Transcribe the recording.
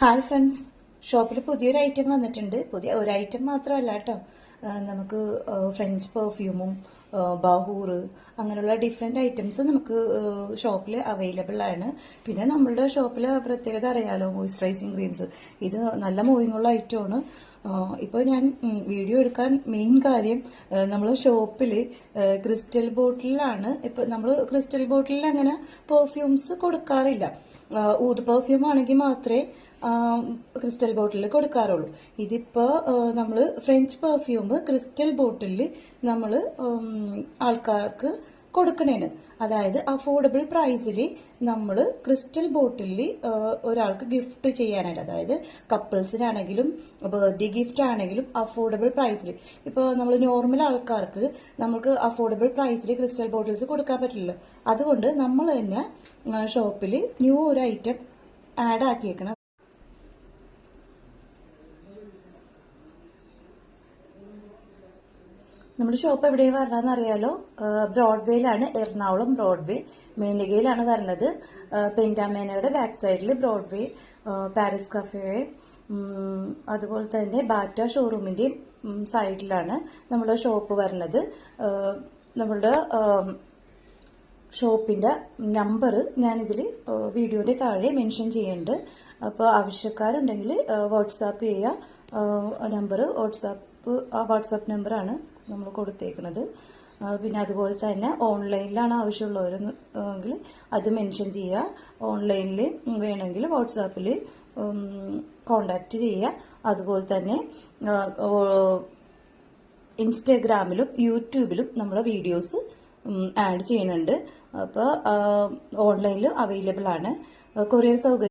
Hi friends, ഷോപ്പിൽ പുതിയൊരു item വന്നിട്ടുണ്ട്. പുതിയ ഒരു ഐറ്റം മാത്രമല്ല കേട്ടോ, നമുക്ക് ഫ്രഞ്ച് പെർഫ്യൂമും ബഹൂർ അങ്ങനെയുള്ള ഡിഫറെൻറ്റ് ഐറ്റംസ് നമുക്ക് ഷോപ്പിൽ അവൈലബിൾ ആണ്. പിന്നെ നമ്മളുടെ ഷോപ്പിൽ പ്രത്യേകത അറിയാലോ, മോയ്സ്ചറൈസിങ് ക്രീംസ്. ഇത് നല്ല മൂവിങ് ഉള്ള ഐറ്റമാണ്. ഇപ്പോൾ ഞാൻ വീഡിയോ എടുക്കാൻ മെയിൻ കാര്യം, നമ്മൾ ഷോപ്പിൽ ക്രിസ്റ്റൽ ബോട്ടിലാണ്. ഇപ്പോൾ നമ്മൾ ക്രിസ്റ്റൽ ബോട്ടിലിൽ അങ്ങനെ പെർഫ്യൂംസ് കൊടുക്കാറില്ല. ഊത് പെർഫ്യൂം ആണെങ്കിൽ മാത്രമേ ക്രിസ്റ്റൽ ബോട്ടിൽ കൊടുക്കാറുള്ളൂ. ഇതിപ്പോൾ നമ്മൾ ഫ്രഞ്ച് പെർഫ്യൂം ക്രിസ്റ്റൽ ബോട്ടിലിൽ നമ്മൾ ആൾക്കാർക്ക് കൊടുക്കണേന്, അതായത് അഫോർഡബിൾ പ്രൈസിൽ നമ്മൾ ക്രിസ്റ്റൽ ബോട്ടിലിൽ ഒരാൾക്ക് ഗിഫ്റ്റ് ചെയ്യാനായിട്ട്, അതായത് കപ്പിൾസിനാണെങ്കിലും ബർത്ത്ഡേ ഗിഫ്റ്റ് ആണെങ്കിലും അഫോർഡബിൾ പ്രൈസിൽ. ഇപ്പോൾ നമ്മൾ നോർമൽ ആൾക്കാർക്ക് നമുക്ക് അഫോർഡബിൾ പ്രൈസിൽ ക്രിസ്റ്റൽ ബോട്ടിൽസ് കൊടുക്കാൻ പറ്റില്ലല്ലോ. അതുകൊണ്ട് നമ്മൾ തന്നെ ഷോപ്പിൽ ന്യൂ ഒരു ഐറ്റം ആഡ് ആക്കിയേക്കണം. നമ്മുടെ ഷോപ്പ് എവിടെയാണ് വരണമെന്ന് അറിയാലോ. ബ്രോഡ്വേയിലാണ്, എറണാകുളം ബ്രോഡ്വേ മേനകയിലാണ് വരുന്നത്. പെൻറ്റാമേനയുടെ ബാക്ക് സൈഡിൽ ബ്രോഡ്വേ, പാരീസ് കഫേ, അതുപോലെ തന്നെ ബാറ്റ ഷോറൂമിൻ്റെയും സൈഡിലാണ് നമ്മുടെ ഷോപ്പ് വരുന്നത്. നമ്മളുടെ ഷോപ്പിൻ്റെ നമ്പർ ഞാനിതിൽ വീഡിയോയുടെ താഴെ മെൻഷൻ ചെയ്യുന്നുണ്ട്. അപ്പോൾ ആവശ്യക്കാരുണ്ടെങ്കിൽ വാട്സാപ്പ് ചെയ്യുക. നമ്പർ വാട്സാപ്പ് നമ്പറാണ് നമ്മൾ കൊടുത്തേക്കുന്നത്. പിന്നെ അതുപോലെ തന്നെ ഓൺലൈനിലാണ് ആവശ്യമുള്ളവരെങ്കിൽ അത് മെൻഷൻ ചെയ്യുക. ഓൺലൈനിൽ വേണമെങ്കിൽ വാട്സാപ്പിൽ കോണ്ടാക്റ്റ് ചെയ്യുക. അതുപോലെ തന്നെ ഇൻസ്റ്റാഗ്രാമിലും യൂട്യൂബിലും നമ്മളെ വീഡിയോസ് ആഡ് ചെയ്യുന്നുണ്ട്. അപ്പോൾ ഓൺലൈനിൽ അവൈലബിൾ ആണ്. കൊറിയർ സൗകര്യം